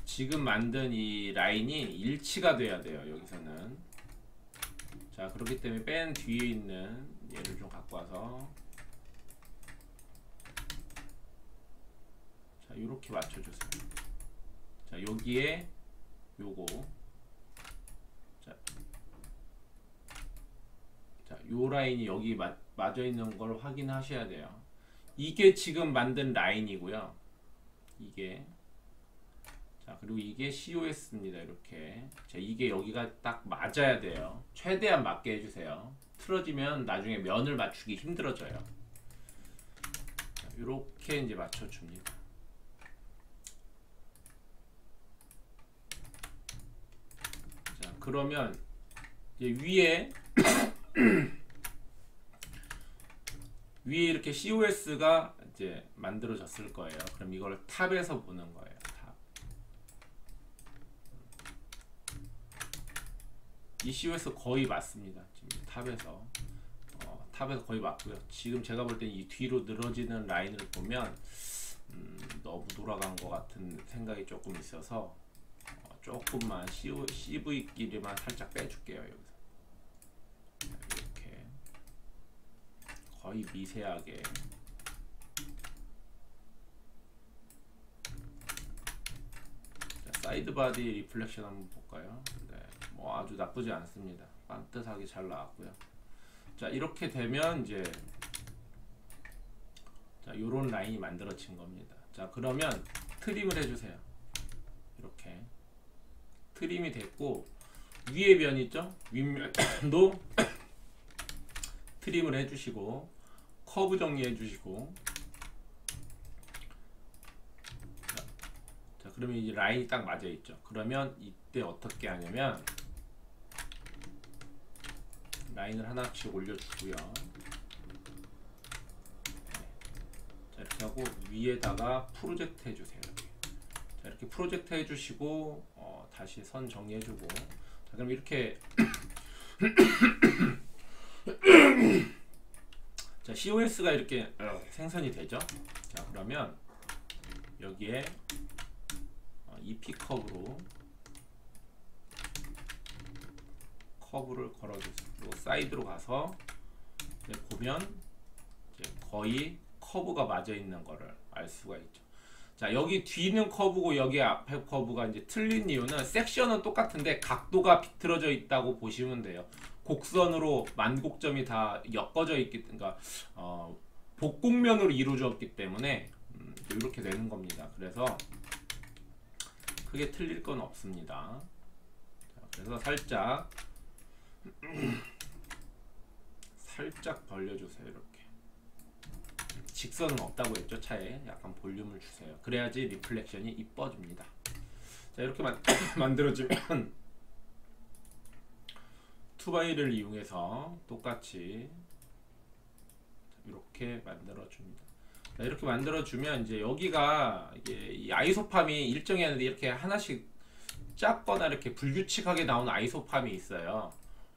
Speaker 1: 지금 만든 이 라인이 일치가 돼야 돼요. 여기서는. 자 그렇기 때문에 맨 뒤에 있는 얘를 좀 갖고 와서 자 이렇게 맞춰주세요. 자 여기에 요거 자 요 라인이 여기 맞아 있는 걸 확인하셔야 돼요. 이게 지금 만든 라인이고요. 이게 자 그리고 이게 COS입니다. 이렇게 자 이게 여기가 딱 맞아야 돼요. 최대한 맞게 해주세요. 틀어지면 나중에 면을 맞추기 힘들어져요. 자, 이렇게 이제 맞춰줍니다. 자 그러면 이제 위에 위에 이렇게 COS가 이제 만들어졌을 거예요. 그럼 이걸 탑에서 보는 거예요. 이 COS 거의 맞습니다. 지금 탑에서 거의 맞고요. 지금 제가 볼 땐 이 뒤로 늘어지는 라인을 보면 너무 돌아간 것 같은 생각이 조금 있어서 조금만 CV끼리만 살짝 빼줄게요. 여기서 이렇게 거의 미세하게 사이드 바디 리플렉션 한번 볼까요? 네, 뭐 아주 나쁘지 않습니다. 반듯하게 잘 나왔고요. 자, 이렇게 되면 이제 자, 요런 라인이 만들어진 겁니다. 자, 그러면 트림을 해주세요. 이렇게 트림이 됐고, 위에 면 있죠? 윗면도 트림을 해주시고, 커브 정리해 주시고, 자, 그러면 이제 라인이 딱 맞아 있죠. 그러면 이때 어떻게 하냐면 라인을 하나씩 올려주고요. 자, 이렇게 하고 위에다가 프로젝트 해주세요. 자, 이렇게 프로젝트 해주시고, 다시 선 정리해주고, 자, 그럼 이렇게 자, COS가 이렇게 생성이 되죠. 자, 그러면 여기에 EP 커브로 커브를 걸어주고 사이드로 가서 이제 보면 이제 거의 커브가 맞아 있는 거를 알 수가 있죠. 자, 여기 뒤는 커브고 여기 앞에 커브가 이제 틀린 이유는 섹션은 똑같은데 각도가 비틀어져 있다고 보시면 돼요. 곡선으로 만곡점이 다 엮어져 있기, 그러니까 복곡면으로 이루어졌기 때문에 이렇게 되는 겁니다. 그래서 크게 틀릴 건 없습니다. 자, 그래서 살짝 벌려주세요. 이렇게 직선은 없다고 했죠. 차에 약간 볼륨을 주세요. 그래야지 리플렉션이 이뻐집니다. 자, 이렇게 만들어지면 투바이를 이용해서 똑같이 이렇게 만들어줍니다. 자, 이렇게 만들어주면 이제 여기가 이게 이 아이소팜이 일정이 하는데 이렇게 하나씩 작거나 이렇게 불규칙하게 나오는 아이소팜이 있어요.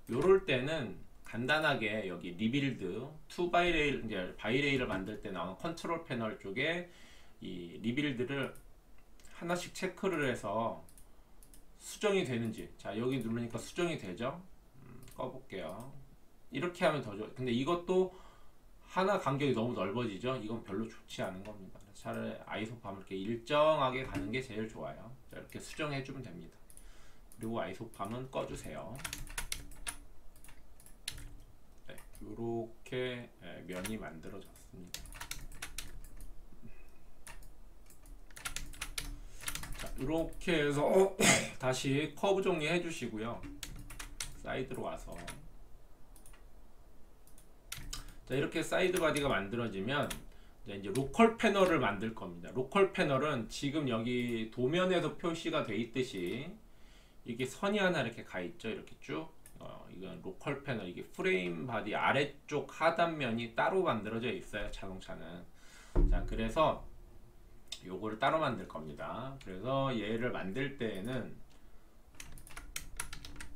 Speaker 1: 요럴 때는 간단하게 여기 리빌드 투바이레일, 이제 바이레일을 만들 때 나오는 컨트롤 패널 쪽에 이 리빌드를 하나씩 체크를 해서 수정이 되는지, 자, 여기 누르니까 수정이 되죠. 꺼볼게요. 이렇게 하면 더 좋아요. 근데 이것도 하나 간격이 너무 넓어지죠. 이건 별로 좋지 않은 겁니다. 차라리 아이소팜을 이렇게 일정하게 가는 게 제일 좋아요. 자, 이렇게 수정해 주면 됩니다. 그리고 아이소팜은 꺼주세요. 네, 이렇게 면이 만들어졌습니다. 자, 이렇게 해서 다시 커브 정리해 주시고요. 사이드로 와서, 자, 이렇게 사이드 바디가 만들어지면 이제 로컬 패널을 만들 겁니다. 로컬 패널은 지금 여기 도면에서 표시가 돼 있듯이 이게 선이 하나 이렇게 가 있죠. 이렇게 쭉. 이건 로컬 패널, 이게 프레임 바디 아래쪽 하단면이 따로 만들어져 있어요. 자동차는. 자, 그래서 요거를 따로 만들 겁니다. 그래서 얘를 만들 때에는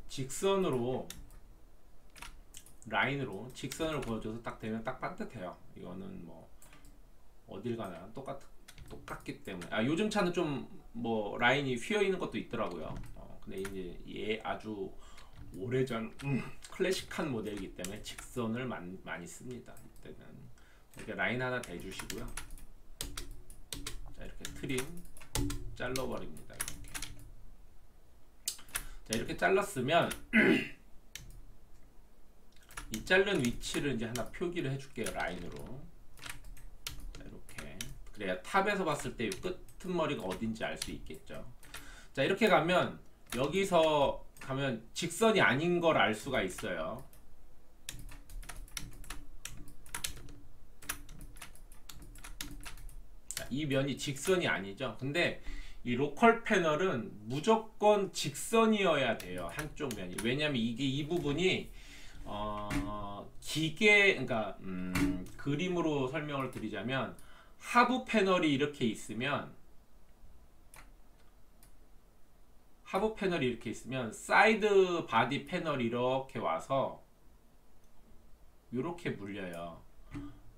Speaker 1: 직선으로, 라인으로 직선을 그어줘서 딱 되면 딱 반듯해요. 이거는 뭐 어딜 가나 똑같기 때문에. 요즘 차는 좀 뭐 라인이 휘어 있는 것도 있더라고요. 근데 이제 얘 아주 오래전 클래식한 모델이기 때문에 직선을 많이 씁니다. 이때는 이렇게 라인 하나 대주시고요. 자, 이렇게 트림 잘라버립니다. 이렇게. 자, 이렇게 잘랐으면 이 자른 위치를 이제 하나 표기를 해줄게요. 라인으로. 자, 이렇게. 그래야 탑에서 봤을 때 이 끄트머리가 어딘지 알 수 있겠죠. 자, 이렇게 가면 여기서 가면 직선이 아닌 걸 알 수가 있어요. 자, 이 면이 직선이 아니죠. 근데 이 로컬 패널은 무조건 직선이어야 돼요. 한쪽 면이. 왜냐면 이게 이 부분이 기계, 그러니까 그림으로 설명을 드리자면 하부 패널이 이렇게 있으면 사이드 바디 패널이 이렇게 와서 이렇게 물려요.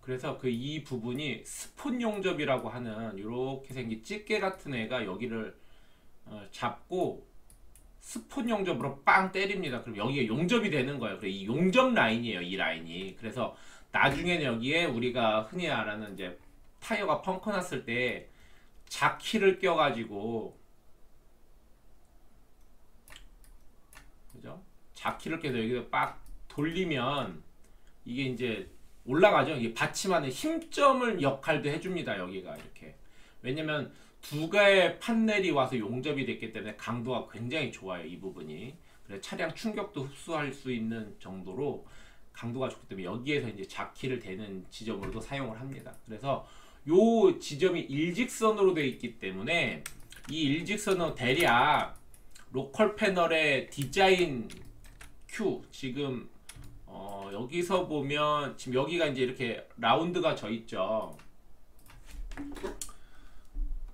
Speaker 1: 그래서 그 이 부분이 스폰 용접이라고 하는 이렇게 생긴 집게 같은 애가 여기를 잡고 스폰 용접으로 빵 때립니다. 그럼 여기가 용접이 되는 거예요. 그래, 이 용접 라인이에요, 이 라인이. 그래서 나중에는 여기에 우리가 흔히 말하는 이제 타이어가 펑크 났을 때 자키를 껴가지고 자키를 계속 여기서 빡 돌리면 이게 이제 올라가죠. 이게 받침하는 힘점을 역할도 해줍니다. 여기가 이렇게. 왜냐면 두 개의 판넬이 와서 용접이 됐기 때문에 강도가 굉장히 좋아요. 이 부분이. 그래서 차량 충격도 흡수할 수 있는 정도로 강도가 좋기 때문에 여기에서 이제 자키를 대는 지점으로도 사용을 합니다. 그래서 요 지점이 일직선으로 되어 있기 때문에 이 일직선은 대략 로컬 패널의 디자인 Q 지금 여기서 보면 지금 여기가 이제 이렇게 라운드가 져 있죠.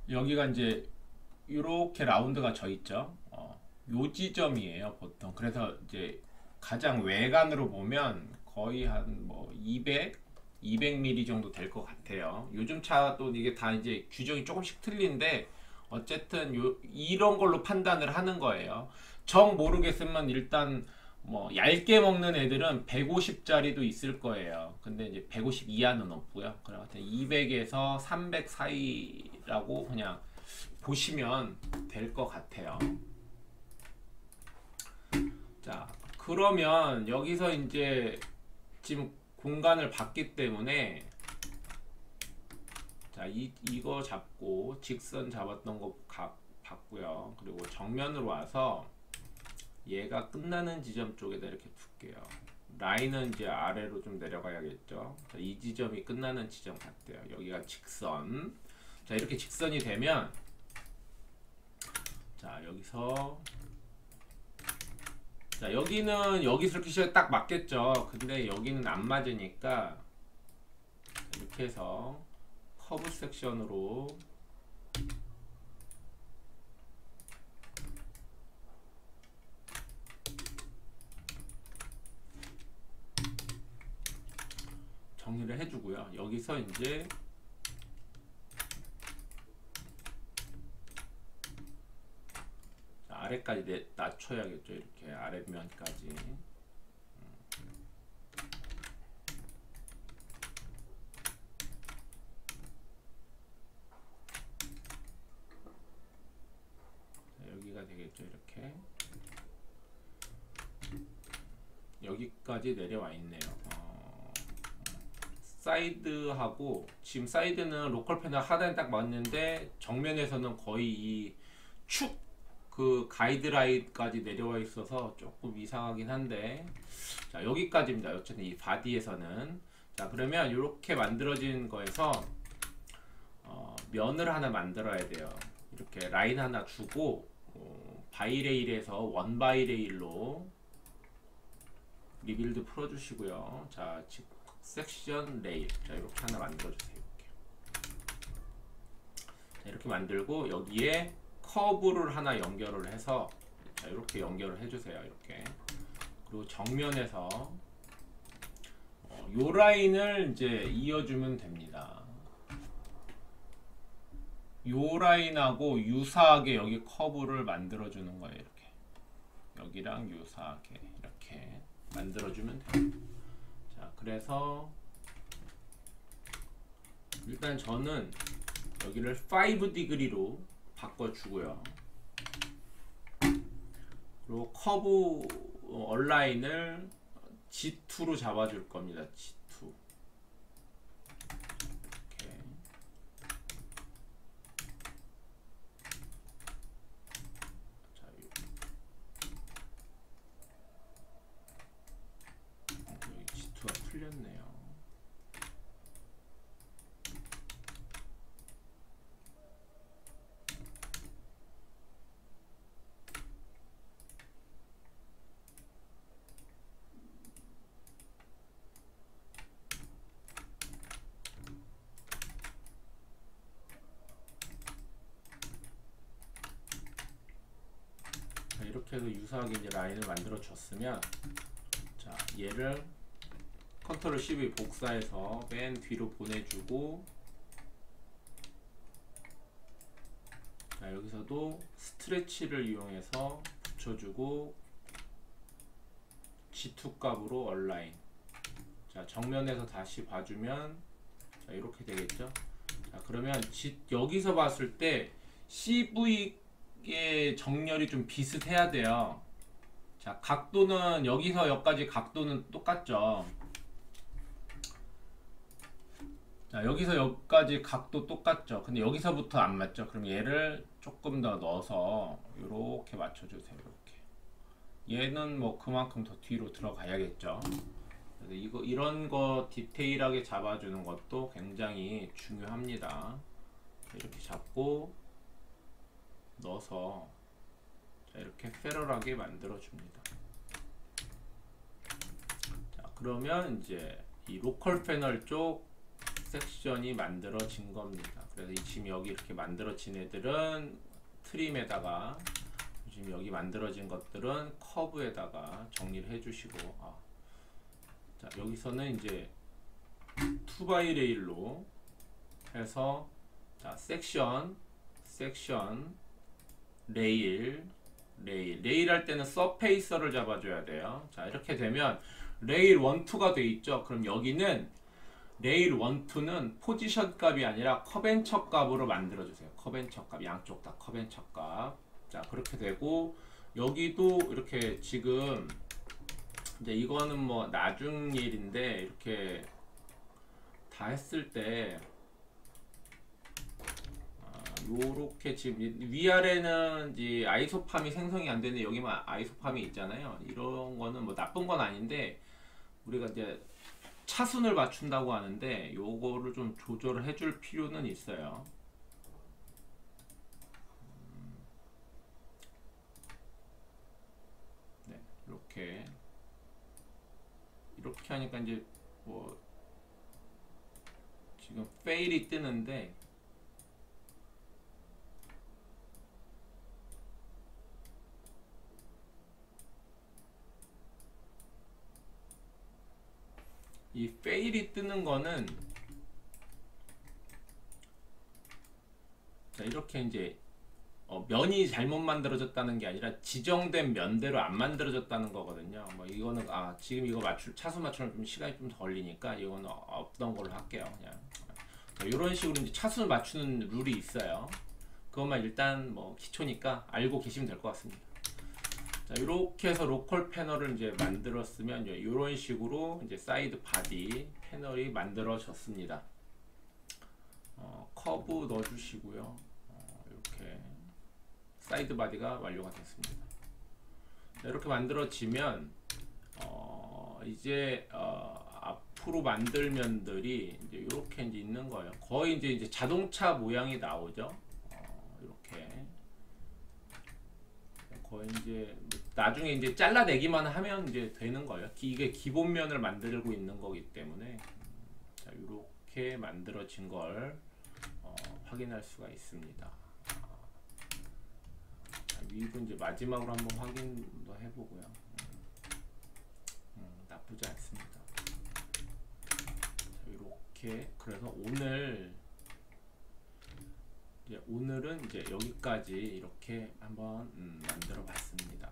Speaker 1: 여기가 이제 이렇게 라운드가 져 있죠. 요 지점이에요 보통. 그래서 이제 가장 외관으로 보면 거의 한 뭐 200mm 정도 될 것 같아요. 요즘 차도 이게 다 이제 규정이 조금씩 틀린데 어쨌든 이런 걸로 판단을 하는 거예요. 정 모르겠으면 일단 뭐 얇게 먹는 애들은 150짜리도 있을 거예요. 근데 이제 150 이하는 없고요. 그래서 200에서 300 사이라고 그냥 보시면 될 것 같아요. 자, 그러면 여기서 이제 지금 공간을 봤기 때문에 자, 이거 잡고 직선 잡았던 거 봤고요. 그리고 정면으로 와서 얘가 끝나는 지점 쪽에다 이렇게 둘게요. 라인은 이제 아래로 좀 내려가야겠죠. 자, 이 지점이 끝나는 지점 같대요. 여기가 직선. 자, 이렇게 직선이 되면 자, 여기서 자, 여기는 여기서 이렇게 시작 딱 맞겠죠. 근데 여기는 안 맞으니까 이렇게 해서 커브 섹션으로 정리를 해주고요. 여기서 이제 아래까지 낮춰야겠죠. 이렇게 아랫면까지. 여기가 되겠죠. 이렇게 여기까지 내려와 있네요. 사이드하고 지금 사이드는 로컬 패널 하단에 딱 맞는데 정면에서는 거의 이 축 그 가이드라인까지 내려와 있어서 조금 이상하긴 한데 자, 여기까지입니다. 어쨌든 이 바디에서는. 자, 그러면 이렇게 만들어진 거에서 면을 하나 만들어야 돼요. 이렇게 라인 하나 주고 바이레일에서 원 바이레일로 리빌드 풀어주시고요. 자, 섹션 레일. 자, 이렇게 하나 만들어주세요. 자, 이렇게 만들고 여기에 커브를 하나 연결을 해서 자, 이렇게 연결을 해주세요. 이렇게. 그리고 정면에서 요 라인을 이제 이어주면 됩니다. 요 라인하고 유사하게 여기 커브를 만들어주는 거예요. 이렇게. 여기랑 유사하게 이렇게 만들어주면 돼요. 자, 그래서 일단 저는 여기를 5degree로 바꿔주고요. 그리고 커브 얼라인을 G2로 잡아줄 겁니다. G2. 이렇게. 자, 여기 G2가 풀렸네요. 이렇게 해서 유사하게 이제 라인을 만들어 줬으면 자, 얘를 컨트롤 CV 복사해서 맨 뒤로 보내주고 자, 여기서도 스트레치를 이용해서 붙여주고 G2 값으로 얼라인. 자, 정면에서 다시 봐주면 자, 이렇게 되겠죠. 자, 그러면 여기서 봤을 때 CV의 정렬이 좀 비슷해야 돼요. 자, 각도는 여기서 여기까지 각도는 똑같죠. 자, 여기서 여기까지 각도 똑같죠. 근데 여기서부터 안 맞죠. 그럼 얘를 조금 더 넣어서 이렇게 맞춰주세요. 이렇게. 얘는 뭐 그만큼 더 뒤로 들어가야겠죠. 그래서 이런 거 디테일하게 잡아주는 것도 굉장히 중요합니다. 이렇게 잡고 넣어서 자, 이렇게 패럴하게 만들어 줍니다. 자, 그러면 이제 이 로컬 패널 쪽 섹션이 만들어진 겁니다. 그래서 지금 여기 이렇게 만들어진 애들은 트림에다가, 지금 여기 만들어진 것들은 커브에다가 정리를 해주시고, 자, 여기서는 이제 2x 레일로 해서, 자, 섹션, 레일 할 때는 서페이서를 잡아줘야 돼요. 자, 이렇게 되면 레일 1, 2가 돼 있죠. 그럼 여기는 레일 1, 2는 포지션 값이 아니라 커벤처 값으로 만들어 주세요. 커벤처 값, 양쪽 다 커벤처 값. 자, 그렇게 되고, 여기도 이렇게 지금 이제 이거는 뭐 나중 일인데, 이렇게 다 했을 때 요렇게 지금 위아래는 이제 아이소팜이 생성이 안 되는데 여기만 아이소팜이 있잖아요. 이런 거는 뭐 나쁜 건 아닌데, 우리가 이제 차순을 맞춘다고 하는데 요거를 좀 조절을 해줄 필요는 있어요. 네, 이렇게 하니까 이제 뭐 지금 페일이 뜨는데, 이 페일이 뜨는 거는, 자, 이렇게 이제 면이 잘못 만들어졌다는 게 아니라 지정된 면대로 안 만들어졌다는 거거든요. 뭐 이거는 지금 이거 차수 맞추는 좀 시간이 좀 걸리니까 이거는 없던 걸로 할게요. 그냥 이런 식으로 이제 차수 맞추는 룰이 있어요. 그것만 일단 뭐 기초니까 알고 계시면 될 것 같습니다. 자, 이렇게 해서 로컬 패널을 이제 만들었으면 이런 식으로 이제 사이드 바디 패널이 만들어졌습니다. 커브 넣어주시고요. 이렇게 사이드 바디가 완료가 됐습니다. 자, 이렇게 만들어지면 이제 앞으로 만들 면들이 이제 이렇게 이제 있는 거예요. 거의 이제 자동차 모양이 나오죠. 이렇게 거의 이제 나중에 이제 잘라내기만 하면 이제 되는 거예요. 이게 기본면을 만들고 있는 거기 때문에, 자, 이렇게 만들어진 걸 확인할 수가 있습니다. 위도 이제 마지막으로 한번 확인도 해보고요. 나쁘지 않습니다. 자, 이렇게 그래서 오늘은 이제 여기까지 이렇게 한번 만들어 봤습니다.